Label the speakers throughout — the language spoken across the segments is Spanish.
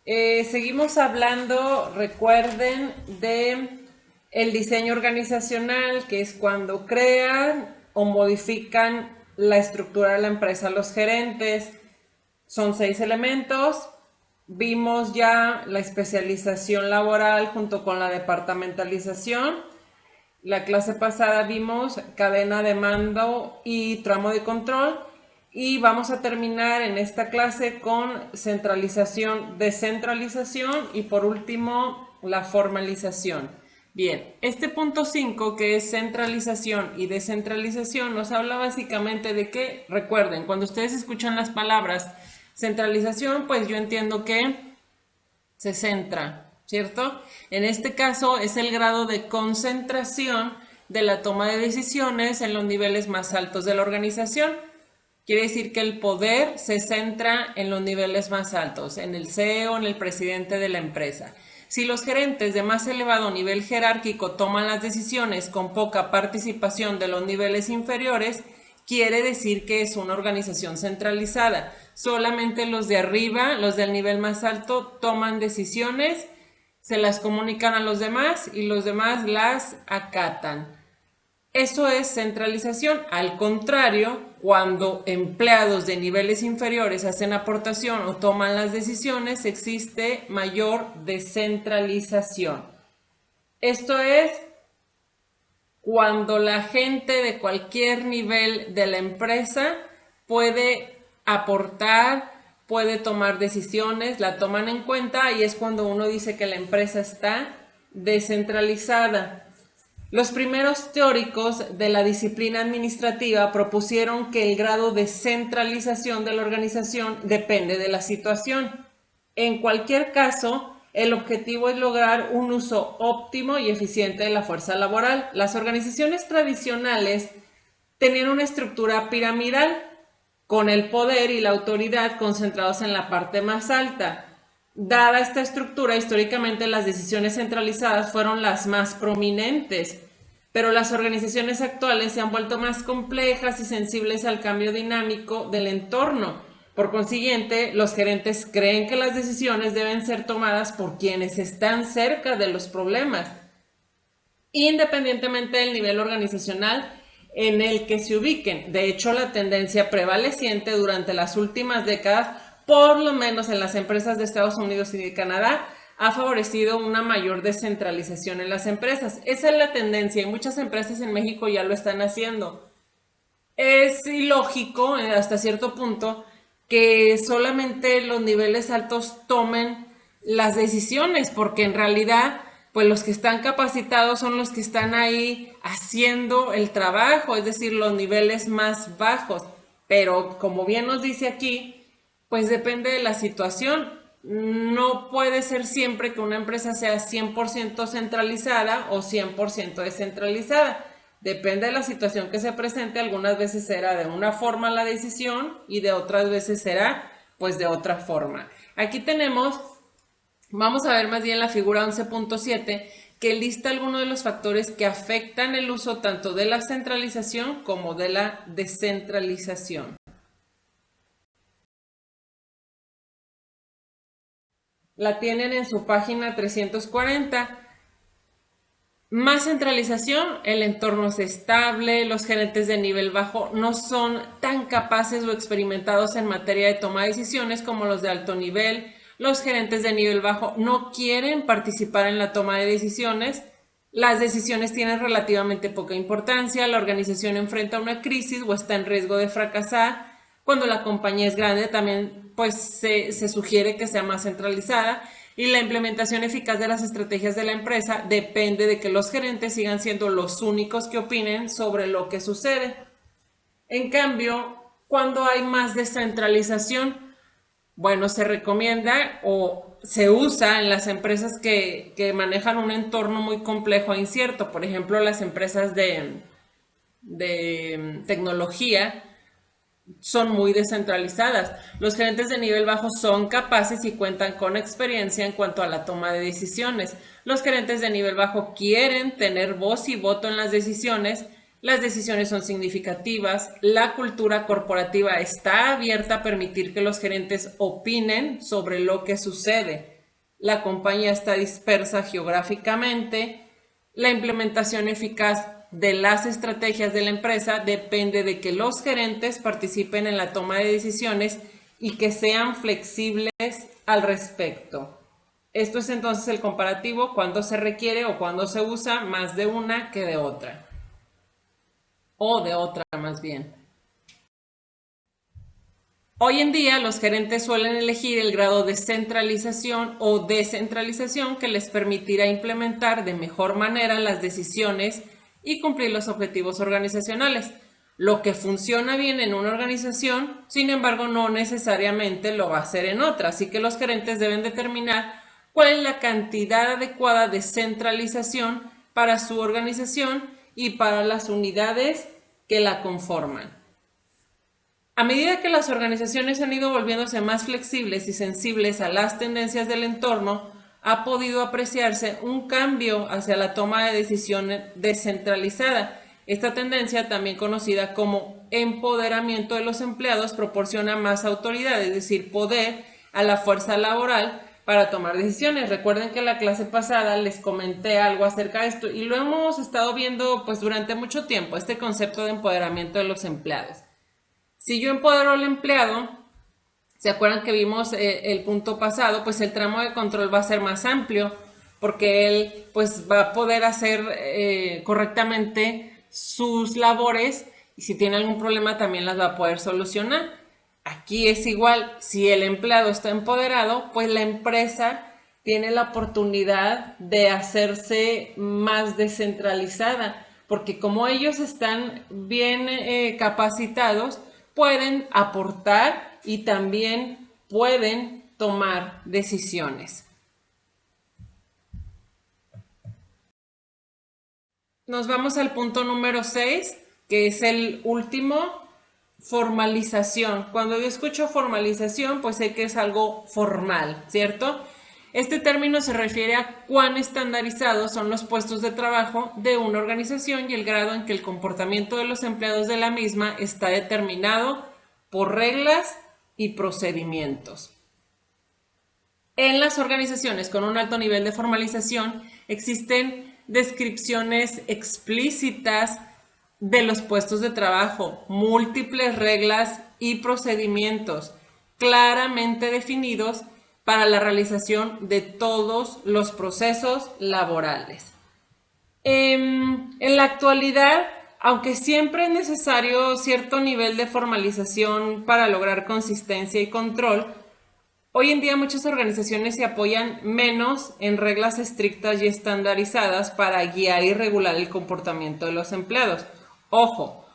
Speaker 1: Seguimos hablando, recuerden, de el diseño organizacional, que es cuando crean o modifican la estructura de la empresa los gerentes. Son 6 elementos. Vimos ya la especialización laboral junto con la departamentalización. La clase pasada vimos cadena de mando y tramo de control. Y vamos a terminar en esta clase con centralización, descentralización y por último la formalización. Bien, este punto 5 que es centralización y descentralización nos habla básicamente de que, recuerden, cuando ustedes escuchan las palabras centralización, pues yo entiendo que se centra, ¿cierto? En este caso es el grado de concentración de la toma de decisiones en los niveles más altos de la organización. Quiere decir que el poder se centra en los niveles más altos, en el CEO, en el presidente de la empresa. Si los gerentes de más elevado nivel jerárquico toman las decisiones con poca participación de los niveles inferiores, quiere decir que es una organización centralizada. Solamente los de arriba, los del nivel más alto, toman decisiones, se las comunican a los demás y los demás las acatan. Eso es centralización. Al contrario, cuando empleados de niveles inferiores hacen aportación o toman las decisiones, existe mayor descentralización. Esto es cuando la gente de cualquier nivel de la empresa puede aportar, puede tomar decisiones, la toman en cuenta y es cuando uno dice que la empresa está descentralizada. Los primeros teóricos de la disciplina administrativa propusieron que el grado de centralización de la organización depende de la situación. En cualquier caso, el objetivo es lograr un uso óptimo y eficiente de la fuerza laboral. Las organizaciones tradicionales tenían una estructura piramidal, con el poder y la autoridad concentrados en la parte más alta. Dada esta estructura, históricamente las decisiones centralizadas fueron las más prominentes, pero las organizaciones actuales se han vuelto más complejas y sensibles al cambio dinámico del entorno. Por consiguiente, los gerentes creen que las decisiones deben ser tomadas por quienes están cerca de los problemas, independientemente del nivel organizacional en el que se ubiquen. De hecho, la tendencia prevaleciente durante las últimas décadas, por lo menos en las empresas de Estados Unidos y de Canadá, ha favorecido una mayor descentralización en las empresas. Esa es la tendencia y muchas empresas en México ya lo están haciendo. Es ilógico, hasta cierto punto, que solamente los niveles altos tomen las decisiones, porque en realidad, pues los que están capacitados son los que están ahí haciendo el trabajo, es decir, los niveles más bajos. Pero como bien nos dice aquí, pues depende de la situación. No puede ser siempre que una empresa sea 100% centralizada o 100% descentralizada. Depende de la situación que se presente. Algunas veces será de una forma la decisión y de otras veces será pues de otra forma. Aquí tenemos, vamos a ver más bien la figura 11.7, que lista algunos de los factores que afectan el uso tanto de la centralización como de la descentralización. La tienen en su página 340. Más centralización, el entorno es estable, los gerentes de nivel bajo no son tan capaces o experimentados en materia de toma de decisiones como los de alto nivel. Los gerentes de nivel bajo no quieren participar en la toma de decisiones. Las decisiones tienen relativamente poca importancia, la organización enfrenta una crisis o está en riesgo de fracasar. Cuando la compañía es grande también pues se sugiere que sea más centralizada y la implementación eficaz de las estrategias de la empresa depende de que los gerentes sigan siendo los únicos que opinen sobre lo que sucede. En cambio, cuando hay más descentralización, bueno, se recomienda o se usa en las empresas que manejan un entorno muy complejo e incierto, por ejemplo, las empresas de tecnología son muy descentralizadas. Los gerentes de nivel bajo son capaces y cuentan con experiencia en cuanto a la toma de decisiones. Los gerentes de nivel bajo quieren tener voz y voto en las decisiones. Las decisiones son significativas. La cultura corporativa está abierta a permitir que los gerentes opinen sobre lo que sucede. la compañía está dispersa geográficamente, la implementación eficaz de las estrategias de la empresa depende de que los gerentes participen en la toma de decisiones y que sean flexibles al respecto. Esto es entonces el comparativo cuando se requiere o cuando se usa más de una que de otra. O de otra más bien. Hoy en día los gerentes suelen elegir el grado de centralización o descentralización que les permitirá implementar de mejor manera las decisiones y cumplir los objetivos organizacionales. Lo que funciona bien en una organización, sin embargo, no necesariamente lo va a hacer en otra, así que los gerentes deben determinar cuál es la cantidad adecuada de centralización para su organización y para las unidades que la conforman. A medida que las organizaciones han ido volviéndose más flexibles y sensibles a las tendencias del entorno, ha podido apreciarse un cambio hacia la toma de decisiones descentralizada. Esta tendencia, también conocida como empoderamiento de los empleados, proporciona más autoridad, es decir, poder a la fuerza laboral para tomar decisiones. Recuerden que en la clase pasada les comenté algo acerca de esto y lo hemos estado viendo pues durante mucho tiempo, este concepto de empoderamiento de los empleados. Si yo empodero al empleado, ¿se acuerdan que vimos el punto pasado? Pues el tramo de control va a ser más amplio porque él pues va a poder hacer correctamente sus labores y si tiene algún problema también las va a poder solucionar. Aquí es igual, si el empleado está empoderado, pues la empresa tiene la oportunidad de hacerse más descentralizada porque como ellos están bien capacitados, pueden aportar y también pueden tomar decisiones. Nos vamos al punto número 6, que es el último, formalización. Cuando yo escucho formalización, pues sé que es algo formal, ¿cierto? Este término se refiere a cuán estandarizados son los puestos de trabajo de una organización y el grado en que el comportamiento de los empleados de la misma está determinado por reglas y procedimientos. En las organizaciones con un alto nivel de formalización existen descripciones explícitas de los puestos de trabajo, múltiples reglas y procedimientos claramente definidos para la realización de todos los procesos laborales. En la actualidad, aunque siempre es necesario cierto nivel de formalización para lograr consistencia y control, hoy en día muchas organizaciones se apoyan menos en reglas estrictas y estandarizadas para guiar y regular el comportamiento de los empleados. Ojo,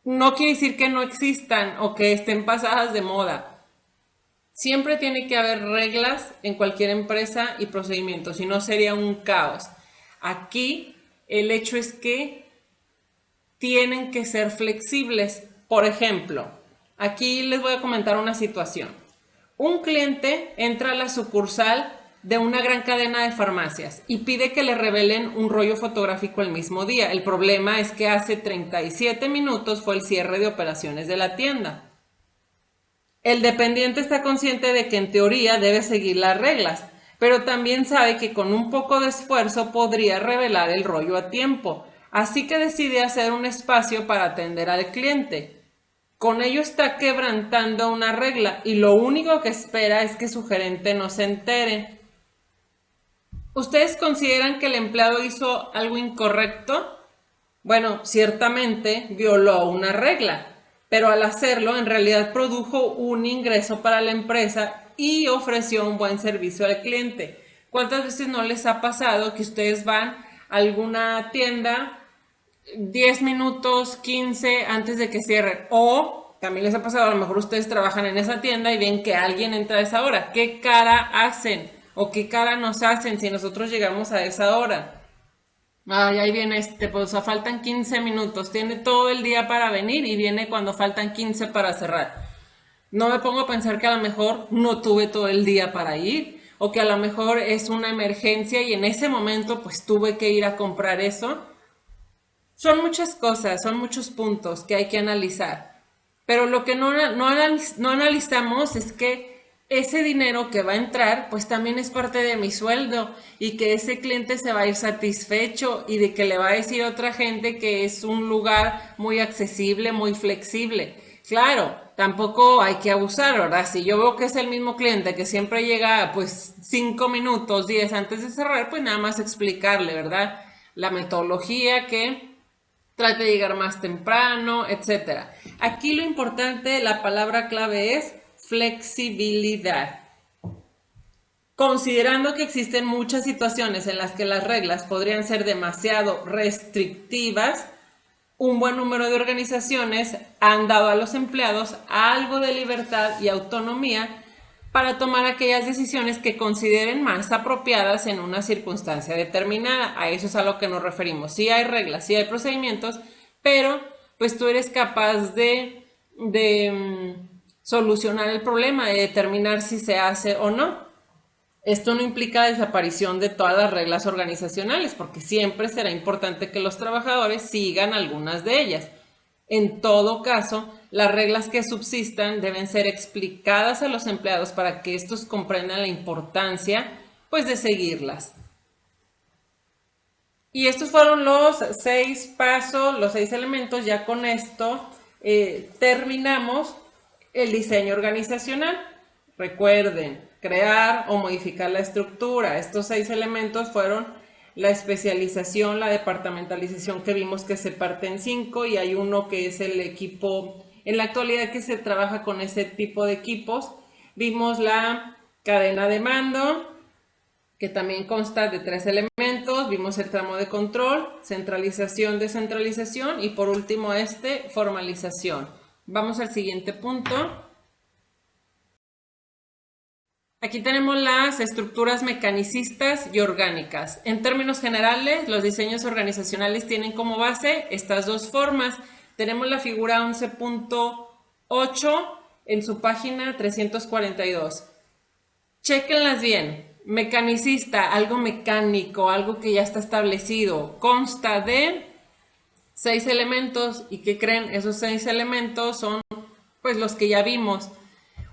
Speaker 1: no quiere decir que no existan o que estén pasadas de moda. Siempre tiene que haber reglas en cualquier empresa y procedimientos, si no sería un caos. Aquí el hecho es que tienen que ser flexibles. Por ejemplo, aquí les voy a comentar una situación. Un cliente entra a la sucursal de una gran cadena de farmacias y pide que le revelen un rollo fotográfico el mismo día. El problema es que hace 37 minutos fue el cierre de operaciones de la tienda. El dependiente está consciente de que en teoría debe seguir las reglas, pero también sabe que con un poco de esfuerzo podría revelar el rollo a tiempo, así que decide hacer un espacio para atender al cliente. Con ello está quebrantando una regla y lo único que espera es que su gerente no se entere. ¿Ustedes consideran que el empleado hizo algo incorrecto? Bueno, ciertamente violó una regla, pero al hacerlo en realidad produjo un ingreso para la empresa y ofreció un buen servicio al cliente. ¿Cuántas veces no les ha pasado que ustedes van a alguna tienda 10 minutos, 15 antes de que cierren? O también les ha pasado, a lo mejor ustedes trabajan en esa tienda y ven que alguien entra a esa hora. ¿Qué cara hacen o qué cara nos hacen si nosotros llegamos a esa hora? Ay, ahí viene pues faltan 15 minutos, tiene todo el día para venir y viene cuando faltan 15 para cerrar. No me pongo a pensar que a lo mejor no tuve todo el día para ir o que a lo mejor es una emergencia y en ese momento pues tuve que ir a comprar eso. Son muchas cosas, son muchos puntos que hay que analizar, pero lo que no analizamos es que ese dinero que va a entrar, pues también es parte de mi sueldo y que ese cliente se va a ir satisfecho y de que le va a decir a otra gente que es un lugar muy accesible, muy flexible. Claro, tampoco hay que abusar, ¿verdad? Si yo veo que es el mismo cliente que siempre llega pues 5 minutos, 10 antes de cerrar, pues nada más explicarle, ¿verdad? La metodología que trate de llegar más temprano, etcétera. Aquí lo importante, la palabra clave es flexibilidad. Considerando que existen muchas situaciones en las que las reglas podrían ser demasiado restrictivas, un buen número de organizaciones han dado a los empleados algo de libertad y autonomía para tomar aquellas decisiones que consideren más apropiadas en una circunstancia determinada. A eso es a lo que nos referimos. Sí hay reglas, sí hay procedimientos, pero pues tú eres capaz de solucionar el problema, de determinar si se hace o no. Esto no implica la desaparición de todas las reglas organizacionales, porque siempre será importante que los trabajadores sigan algunas de ellas. En todo caso, las reglas que subsistan deben ser explicadas a los empleados para que estos comprendan la importancia, pues, de seguirlas. Y estos fueron los 6 pasos, los 6 elementos. Ya con esto terminamos el diseño organizacional. Recuerden, crear o modificar la estructura. Estos 6 elementos fueron la especialización, la departamentalización que vimos que se parte en 5 y hay uno que es el equipo, en la actualidad que se trabaja con ese tipo de equipos. Vimos la cadena de mando, que también consta de 3 elementos. Vimos el tramo de control, centralización, descentralización y por último formalización. Vamos al siguiente punto. Aquí tenemos las estructuras mecanicistas y orgánicas. En términos generales, los diseños organizacionales tienen como base estas dos formas. Tenemos la figura 11.8 en su página 342. Chéquenlas bien. Mecanicista, algo mecánico, algo que ya está establecido. Consta de 6 elementos. ¿Y qué creen? Esos 6 elementos son pues los que ya vimos.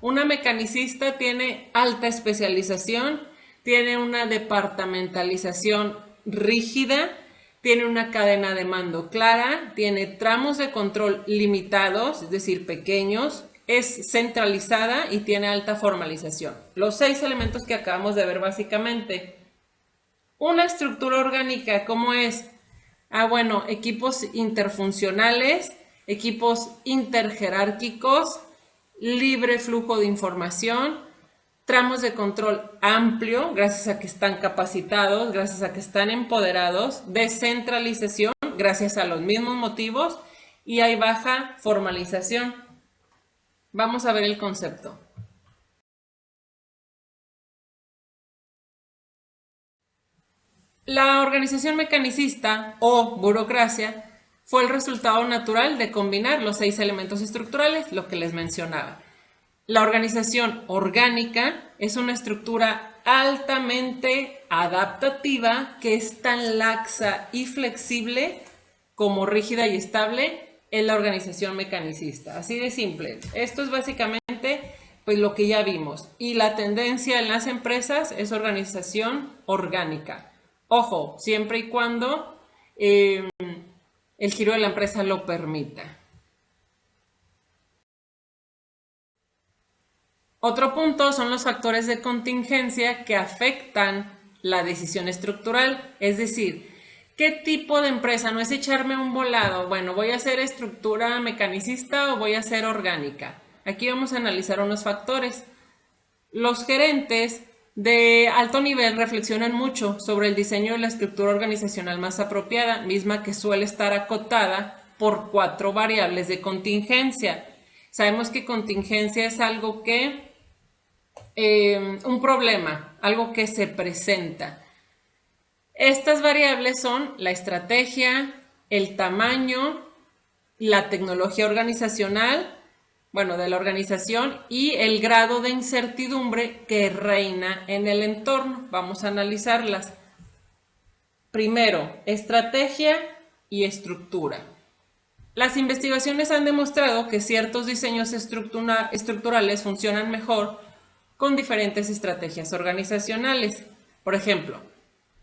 Speaker 1: Una mecanicista tiene alta especialización, tiene una departamentalización rígida, tiene una cadena de mando clara, tiene tramos de control limitados, es decir, pequeños, es centralizada y tiene alta formalización. Los 6 elementos que acabamos de ver básicamente. Una estructura orgánica, ¿cómo es? Bueno, equipos interfuncionales, equipos interjerárquicos, libre flujo de información, tramos de control amplio, gracias a que están capacitados, gracias a que están empoderados, descentralización, gracias a los mismos motivos, y hay baja formalización. Vamos a ver el concepto. La organización mecanicista o burocracia fue el resultado natural de combinar los 6 elementos estructurales, lo que les mencionaba. La organización orgánica es una estructura altamente adaptativa que es tan laxa y flexible como rígida y estable en la organización mecanicista. Así de simple. Esto es básicamente pues lo que ya vimos. Y la tendencia en las empresas es organización orgánica. Ojo, siempre y cuando el giro de la empresa lo permita. Otro punto son los factores de contingencia que afectan la decisión estructural, es decir, ¿qué tipo de empresa? No es echarme un volado, bueno, ¿voy a hacer estructura mecanicista o voy a hacer orgánica? Aquí vamos a analizar unos factores. Los gerentes de alto nivel reflexionan mucho sobre el diseño de la estructura organizacional más apropiada, misma que suele estar acotada por 4 variables de contingencia. Sabemos que contingencia es algo que, un problema, algo que se presenta. Estas variables son la estrategia, el tamaño, la tecnología organizacional, de la organización y el grado de incertidumbre que reina en el entorno. Vamos a analizarlas. Primero, estrategia y estructura. Las investigaciones han demostrado que ciertos diseños estructurales funcionan mejor con diferentes estrategias organizacionales. Por ejemplo,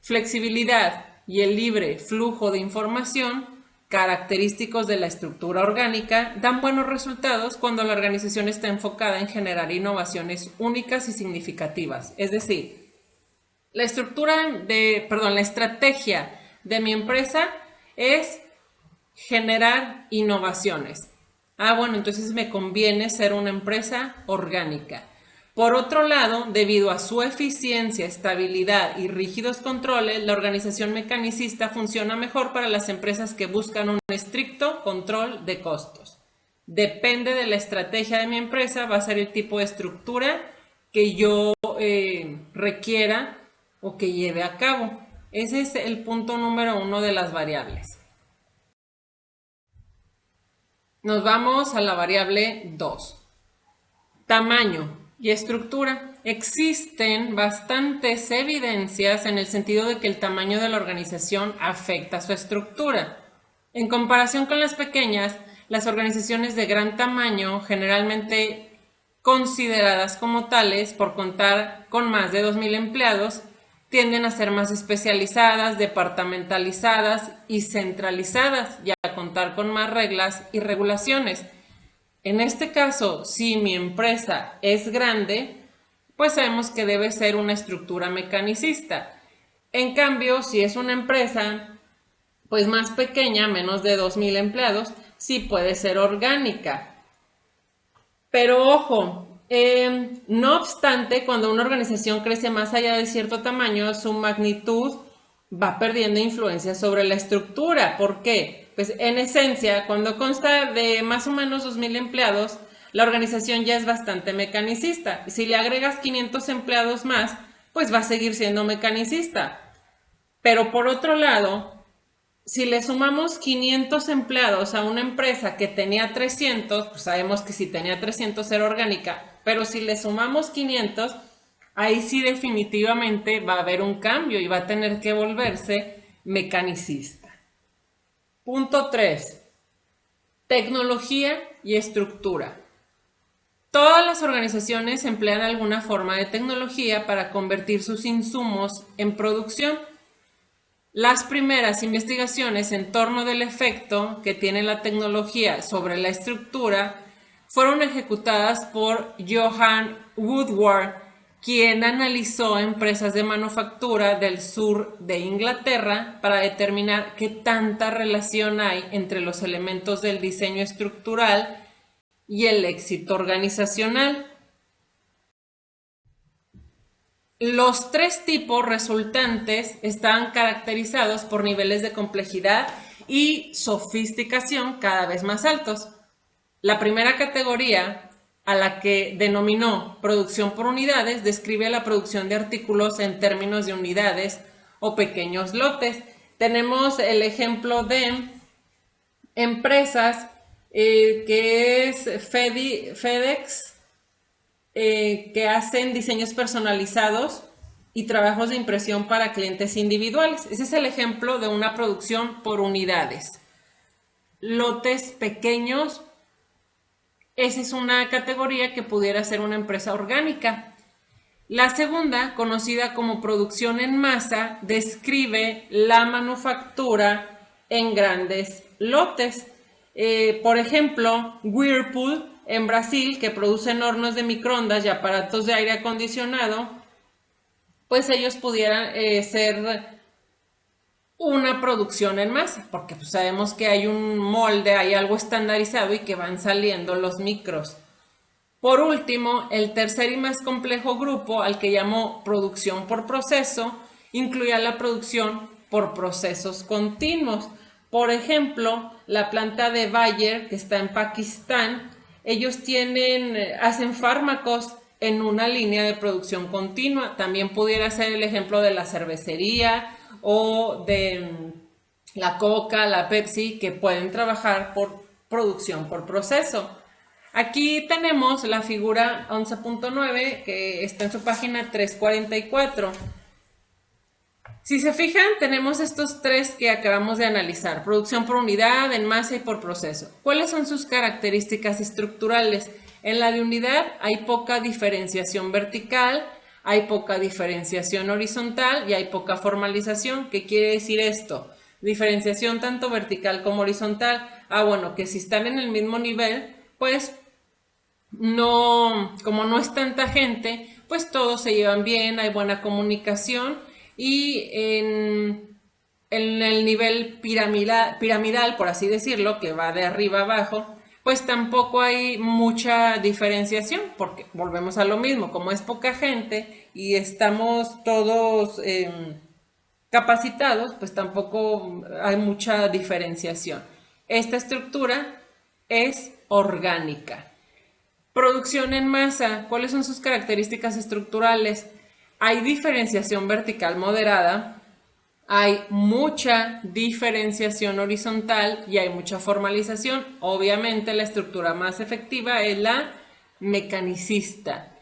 Speaker 1: flexibilidad y el libre flujo de información, característicos de la estructura orgánica, dan buenos resultados cuando la organización está enfocada en generar innovaciones únicas y significativas. Es decir, la estrategia de mi empresa es generar innovaciones. Bueno, entonces me conviene ser una empresa orgánica. Por otro lado, debido a su eficiencia, estabilidad y rígidos controles, la organización mecanicista funciona mejor para las empresas que buscan un estricto control de costos. Depende de la estrategia de mi empresa, va a ser el tipo de estructura que yo requiera o que lleve a cabo. Ese es el punto número 1 de las variables. Nos vamos a la variable 2. Tamaño y estructura. Existen bastantes evidencias en el sentido de que el tamaño de la organización afecta su estructura. En comparación con las pequeñas, las organizaciones de gran tamaño, generalmente consideradas como tales por contar con más de 2,000 empleados, tienden a ser más especializadas, departamentalizadas y centralizadas y a contar con más reglas y regulaciones. En este caso, si mi empresa es grande, pues sabemos que debe ser una estructura mecanicista. En cambio, si es una empresa pues más pequeña, menos de 2,000 empleados, sí puede ser orgánica. Pero ojo, no obstante, cuando una organización crece más allá de cierto tamaño, su magnitud va perdiendo influencia sobre la estructura. ¿Por qué? Pues en esencia, cuando consta de más o menos 2,000 empleados, la organización ya es bastante mecanicista. Si le agregas 500 empleados más, pues va a seguir siendo mecanicista. Pero por otro lado, si le sumamos 500 empleados a una empresa que tenía 300, pues sabemos que si tenía 300 era orgánica, pero si le sumamos 500, ahí sí definitivamente va a haber un cambio y va a tener que volverse mecanicista. Punto 3. Tecnología y estructura. Todas las organizaciones emplean alguna forma de tecnología para convertir sus insumos en producción. Las primeras investigaciones en torno del efecto que tiene la tecnología sobre la estructura fueron ejecutadas por Johann Woodward, quien analizó empresas de manufactura del sur de Inglaterra para determinar qué tanta relación hay entre los elementos del diseño estructural y el éxito organizacional. Los 3 tipos resultantes están caracterizados por niveles de complejidad y sofisticación cada vez más altos. La primera categoría, a la que denominó producción por unidades, describe la producción de artículos en términos de unidades o pequeños lotes. Tenemos el ejemplo de empresas que es FedEx, que hacen diseños personalizados y trabajos de impresión para clientes individuales. Ese es el ejemplo de una producción por unidades. Lotes pequeños, esa es una categoría que pudiera ser una empresa orgánica. La segunda, conocida como producción en masa, describe la manufactura en grandes lotes. Por ejemplo, Whirlpool en Brasil, que producen hornos de microondas y aparatos de aire acondicionado, pues ellos pudieran ser una producción en masa, porque pues sabemos que hay un molde, hay algo estandarizado y que van saliendo los micros. Por último, el tercer y más complejo grupo, al que llamó producción por proceso, incluía la producción por procesos continuos. Por ejemplo, la planta de Bayer, que está en Pakistán, ellos hacen fármacos en una línea de producción continua. También pudiera ser el ejemplo de la cervecería o de la Coca, la Pepsi, que pueden trabajar por producción por proceso. Aquí tenemos la figura 11.9 que está en su página 344. Si se fijan, tenemos estos 3 que acabamos de analizar: producción por unidad, en masa y por proceso. ¿Cuáles son sus características estructurales? En la de unidad hay poca diferenciación vertical, hay poca diferenciación horizontal y hay poca formalización. ¿Qué quiere decir esto? Diferenciación tanto vertical como horizontal. Bueno, que si están en el mismo nivel, pues no, como no es tanta gente, pues todos se llevan bien, hay buena comunicación y en el nivel piramidal, por así decirlo, que va de arriba abajo, pues tampoco hay mucha diferenciación, porque volvemos a lo mismo, como es poca gente y estamos todos capacitados, pues tampoco hay mucha diferenciación. Esta estructura es orgánica. Producción en masa, ¿cuáles son sus características estructurales? Hay diferenciación vertical moderada, hay mucha diferenciación horizontal y hay mucha formalización. Obviamente la estructura más efectiva es la mecanicista.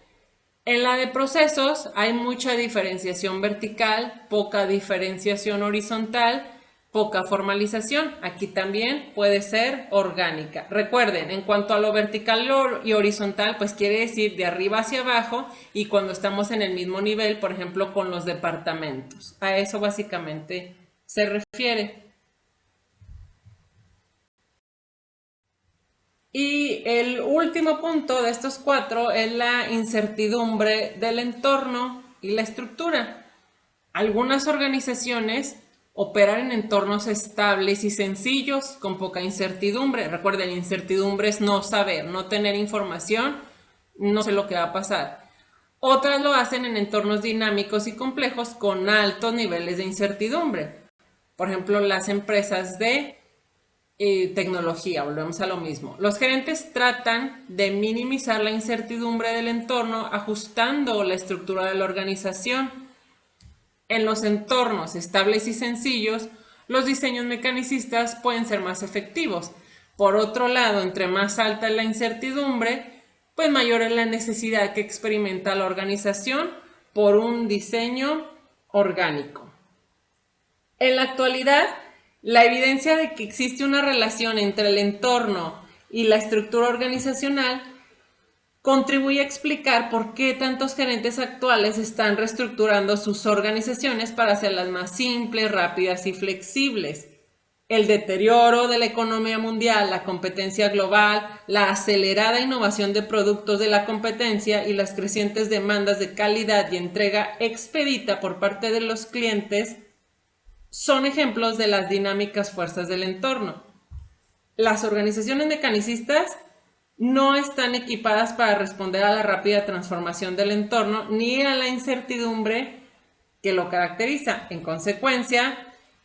Speaker 1: En la de procesos hay mucha diferenciación vertical, poca diferenciación horizontal, poca formalización. Aquí también puede ser orgánica. Recuerden, en cuanto a lo vertical y horizontal, pues quiere decir de arriba hacia abajo, y cuando estamos en el mismo nivel, por ejemplo, con los departamentos. A eso básicamente se refiere. Y el último punto de estos 4 es la incertidumbre del entorno y la estructura. Algunas organizaciones operan en entornos estables y sencillos, con poca incertidumbre. Recuerden, incertidumbre es no saber, no tener información, no sé lo que va a pasar. Otras lo hacen en entornos dinámicos y complejos con altos niveles de incertidumbre. Por ejemplo, las empresas de tecnología, volvemos a lo mismo. Los gerentes tratan de minimizar la incertidumbre del entorno ajustando la estructura de la organización. En los entornos estables y sencillos, los diseños mecanicistas pueden ser más efectivos. Por otro lado, entre más alta es la incertidumbre, pues mayor es la necesidad que experimenta la organización por un diseño orgánico. En la actualidad, la evidencia de que existe una relación entre el entorno y la estructura organizacional contribuye a explicar por qué tantos gerentes actuales están reestructurando sus organizaciones para hacerlas más simples, rápidas y flexibles. El deterioro de la economía mundial, la competencia global, la acelerada innovación de productos de la competencia y las crecientes demandas de calidad y entrega expedita por parte de los clientes son ejemplos de las dinámicas fuerzas del entorno. Las organizaciones mecanicistas no están equipadas para responder a la rápida transformación del entorno ni a la incertidumbre que lo caracteriza. En consecuencia,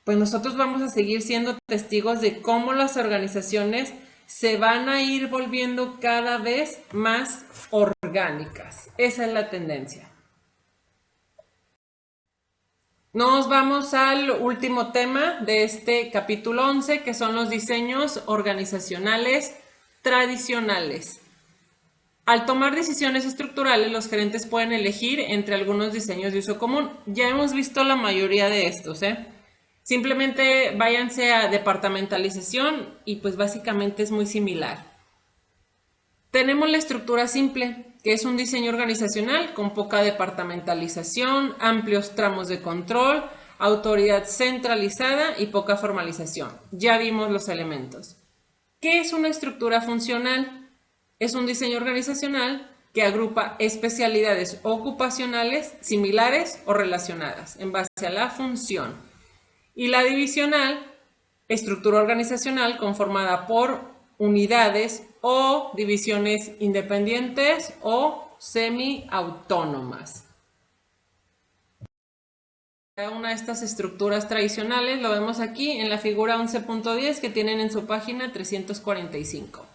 Speaker 1: pues nosotros vamos a seguir siendo testigos de cómo las organizaciones se van a ir volviendo cada vez más orgánicas. Esa es la tendencia. Nos vamos al último tema de este capítulo 11, que son los diseños organizacionales tradicionales. Al tomar decisiones estructurales, los gerentes pueden elegir entre algunos diseños de uso común. Ya hemos visto la mayoría de estos, Simplemente váyanse a departamentalización y pues básicamente es muy similar. Tenemos la estructura simple, que es un diseño organizacional con poca departamentalización, amplios tramos de control, autoridad centralizada y poca formalización. Ya vimos los elementos. ¿Qué es una estructura funcional? Es un diseño organizacional que agrupa especialidades ocupacionales similares o relacionadas en base a la función. Y la divisional, estructura organizacional conformada por unidades o divisiones independientes o semiautónomas. Cada una de estas estructuras tradicionales lo vemos aquí en la figura 11.10 que tienen en su página 345.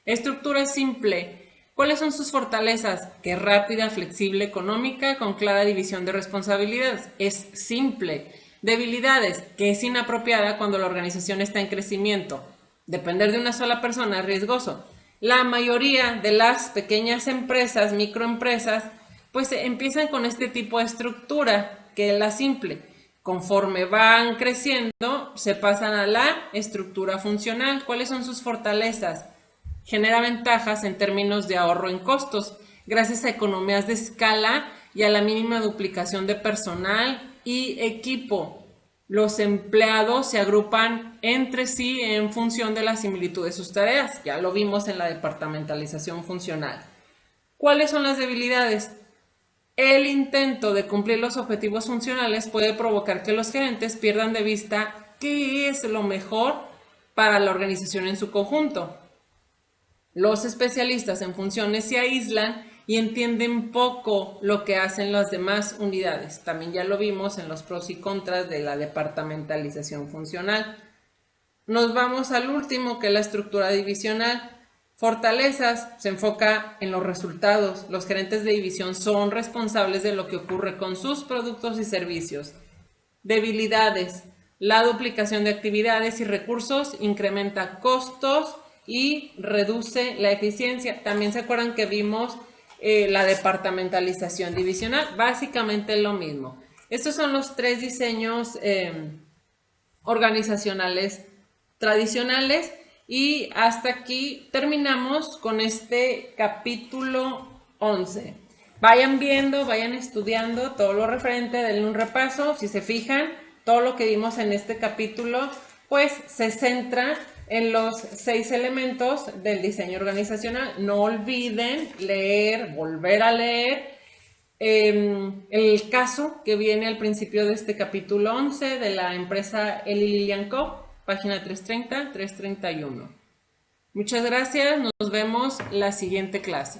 Speaker 1: Estructura simple. ¿Cuáles son sus fortalezas? Que es rápida, flexible, económica, con clara división de responsabilidades. Es simple. Debilidades, que es inapropiada cuando la organización está en crecimiento. Depender de una sola persona es riesgoso. La mayoría de las pequeñas empresas, microempresas, pues empiezan con este tipo de estructura, que es la simple. Conforme van creciendo, se pasan a la estructura funcional. ¿Cuáles son sus fortalezas? genera ventajas en términos de ahorro en costos, gracias a economías de escala y a la mínima duplicación de personal y equipo. Los empleados se agrupan entre sí en función de la similitud de sus tareas. Ya lo vimos en la departamentalización funcional. ¿Cuáles son las debilidades? El intento de cumplir los objetivos funcionales puede provocar que los gerentes pierdan de vista qué es lo mejor para la organización en su conjunto. Los especialistas en funciones se aíslan y entienden poco lo que hacen las demás unidades. También ya lo vimos en los pros y contras de la departamentalización funcional. Nos vamos al último, que es la estructura divisional. Fortalezas, se enfoca en los resultados. Los gerentes de división son responsables de lo que ocurre con sus productos y servicios. Debilidades, la duplicación de actividades y recursos incrementa costos y reduce la eficiencia. También se acuerdan que vimos la departamentalización divisional, básicamente lo mismo. Estos son los 3 diseños organizacionales tradicionales y hasta aquí terminamos con este capítulo 11. Vayan viendo, vayan estudiando todo lo referente, denle un repaso. Si se fijan, todo lo que vimos en este capítulo pues se centra en los 6 elementos del diseño organizacional. No olviden leer, volver a leer el caso que viene al principio de este capítulo 11 de la empresa Eli Lilly & Co, página 330, 331. Muchas gracias, nos vemos la siguiente clase.